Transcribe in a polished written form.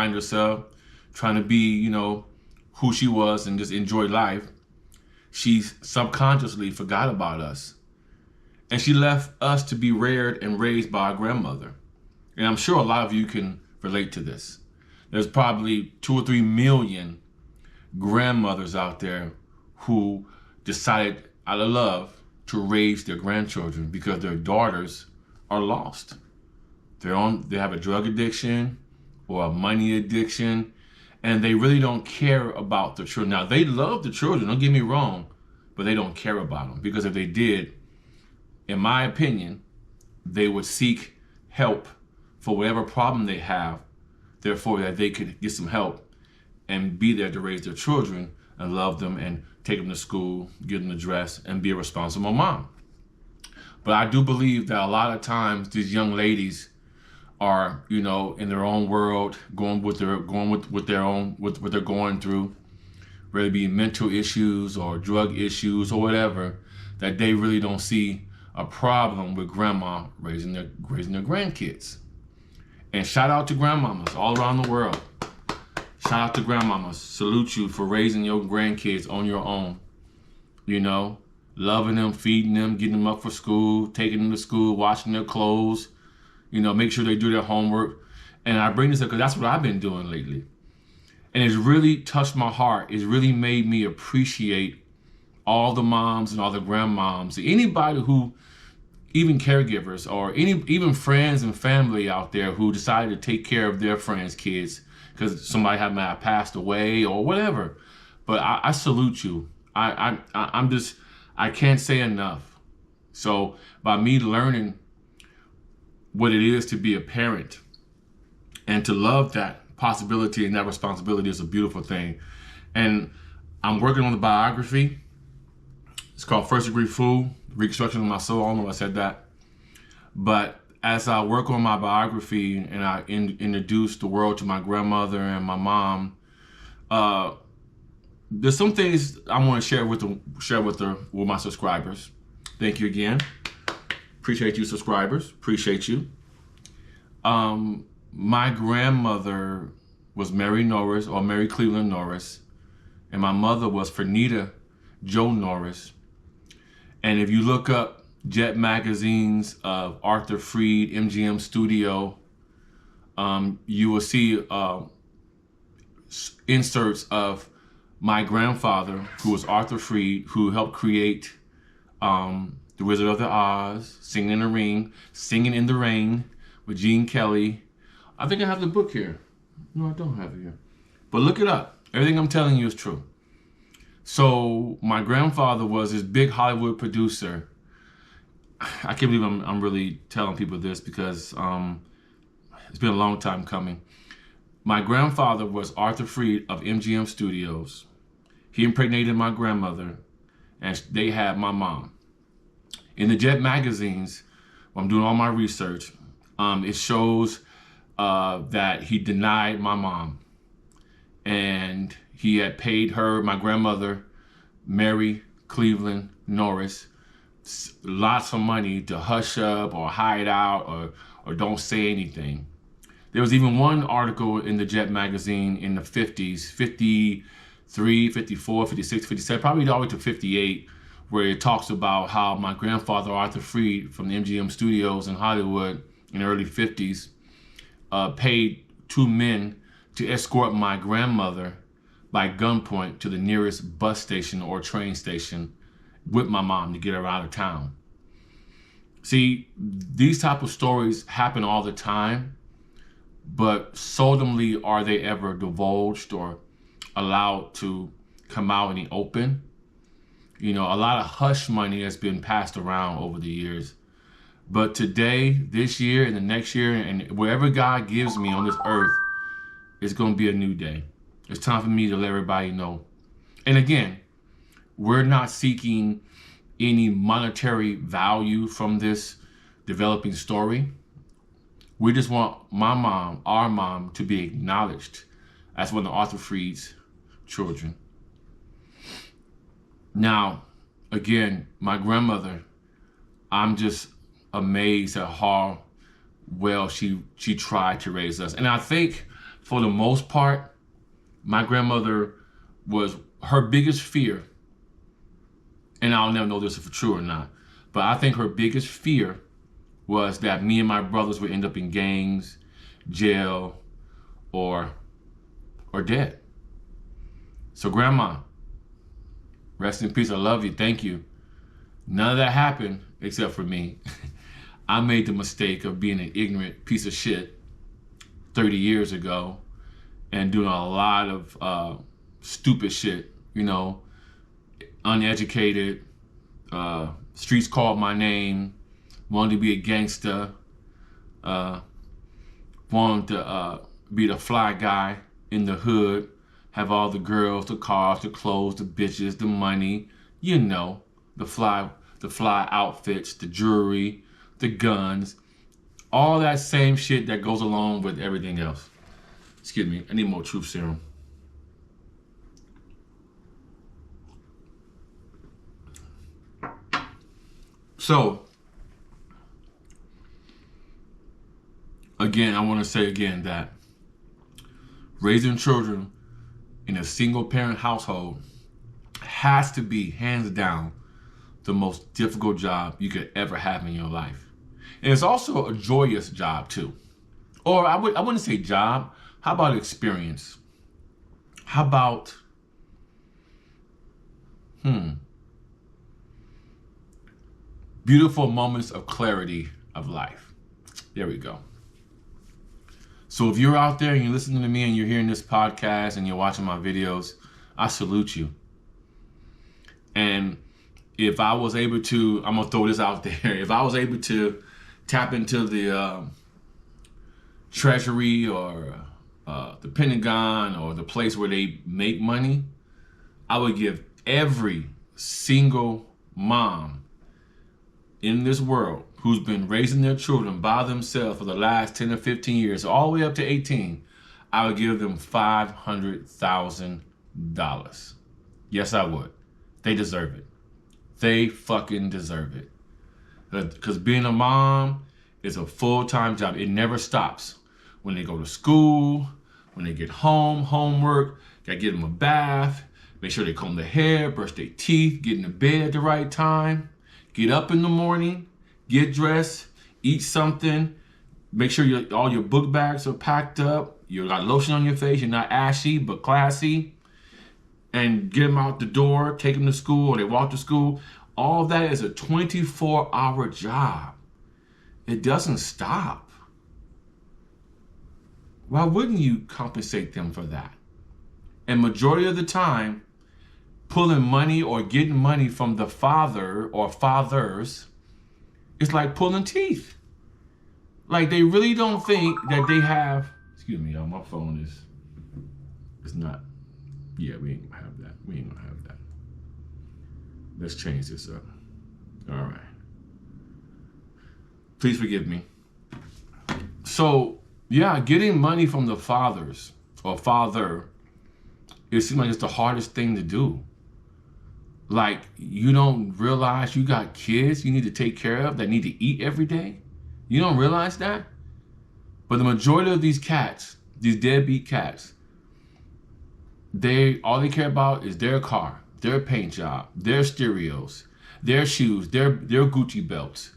find herself, trying to be, who she was and just enjoy life, she subconsciously forgot about us. And she left us to be reared and raised by our grandmother. And I'm sure a lot of you can relate to this. There's probably 2 or 3 million grandmothers out there who decided out of love to raise their grandchildren because their daughters are lost. They have a drug addiction or a money addiction, and they really don't care about the children. Now, they love the children, don't get me wrong, but they don't care about them, because if they did, in my opinion, they would seek help for whatever problem they have, therefore that they could get some help and be there to raise their children and love them and take them to school, give them a dress, and be a responsible mom. But I do believe that a lot of times these young ladies are, in their own world, going with what they're going through, whether it be mental issues or drug issues or whatever, that they really don't see a problem with grandma raising their grandkids. And shout out to grandmamas all around the world. Shout out to grandmamas. Salute you for raising your grandkids on your own. Loving them, feeding them, getting them up for school, taking them to school, washing their clothes, make sure they do their homework. And I bring this up because that's what I've been doing lately. And it's really touched my heart. It's really made me appreciate all the moms and all the grandmoms, anybody who, even caregivers or even friends and family out there who decided to take care of their friends' kids because somebody might have passed away or whatever. But I salute you. I can't say enough. So by me learning what it is to be a parent and to love that possibility and that responsibility is a beautiful thing. And I'm working on the biography. It's called First Degree Fool, Reconstruction of My Soul. I don't know if I said that. But as I work on my biography and I introduce the world to my grandmother and my mom, there's some things I want to share with my subscribers. Thank you again. Appreciate you, subscribers. Appreciate you. My grandmother was Mary Norris, or Mary Cleveland Norris, and my mother was Fernita Jo Norris. And if you look up Jet magazines of Arthur Freed, MGM Studio, you will see inserts of my grandfather, who was Arthur Freed, who helped create The Wizard of the Oz, Singing in the Rain with Gene Kelly. I think I have the book here. No, I don't have it here. But look it up. Everything I'm telling you is true. So my grandfather was this big Hollywood producer. I can't believe I'm really telling people this because it's been a long time coming. My grandfather was Arthur Freed of MGM Studios. He impregnated my grandmother, and they had my mom. In the Jet magazines, when I'm doing all my research, it shows that he denied my mom. And he had paid her, my grandmother, Mary Cleveland Norris, lots of money to hush up or hide out or don't say anything. There was even one article in the Jet magazine in the 50s, 53, 54, 56, 57, probably all the way to 58, where it talks about how my grandfather, Arthur Freed, from the MGM Studios in Hollywood in the early 50s, paid 2 men to escort my grandmother by gunpoint to the nearest bus station or train station with my mom to get her out of town. See, these type of stories happen all the time, but seldomly are they ever divulged or allowed to come out in the open. A lot of hush money has been passed around over the years. But today, this year, and the next year, and wherever God gives me on this earth, it's going to be a new day. It's time for me to let everybody know. And again, we're not seeking any monetary value from this developing story. We just want my mom, our mom, to be acknowledged as one of Arthur Freed's children. Now, again, my grandmother, I'm just amazed at how well she tried to raise us. And I think for the most part, my grandmother was her biggest fear, and I'll never know this if it's true or not, but I think her biggest fear was that me and my brothers would end up in gangs, jail, or dead. So grandma, rest in peace, I love you, thank you. None of that happened except for me. I made the mistake of being an ignorant piece of shit 30 years ago and doing a lot of stupid shit, you know, uneducated, streets called my name, wanted to be a gangster, wanted to be the fly guy in the hood, have all the girls, the cars, the clothes, the bitches, the money, you know, the fly outfits, the jewelry, the guns, all that same shit that goes along with everything else. Excuse me, I need more truth serum. So, again, I want to say again that raising children in a single parent household has to be, hands down, the most difficult job you could ever have in your life. And it's also a joyous job too. Or I wouldn't say job, how about experience? How about, beautiful moments of clarity of life. There we go. So if you're out there and you're listening to me and you're hearing this podcast and you're watching my videos, I salute you. And if I was able to, I'm gonna throw this out there, if I was able to tap into the Treasury or the Pentagon or the place where they make money, I would give every single mom in this world who's been raising their children by themselves for the last 10 or 15 years, all the way up to 18, I would give them $500,000. Yes, I would. They deserve it. They fucking deserve it. Because being a mom is a full-time job. It never stops. When they go to school, when they get home, homework, gotta give them a bath, make sure they comb their hair, brush their teeth, get in the bed at the right time, get up in the morning, get dressed, eat something, make sure all your book bags are packed up, you got lotion on your face, you're not ashy but classy, and get them out the door, take them to school, or they walk to school. All of that is a 24-hour job. It doesn't stop. Why wouldn't you compensate them for that? And majority of the time, pulling money or getting money from the father or fathers is like pulling teeth. Like they really don't think that they have, excuse me, y'all, my phone is not, yeah, we ain't gonna have that. We ain't gonna have that. Let's change this up. All right. Please forgive me. So, yeah, getting money from the fathers or father, it seems like it's the hardest thing to do. Like, you don't realize you got kids you need to take care of that need to eat every day? You don't realize that? But the majority of these cats, these deadbeat cats, all they care about is their car, their paint job, their stereos, their shoes, their Gucci belts.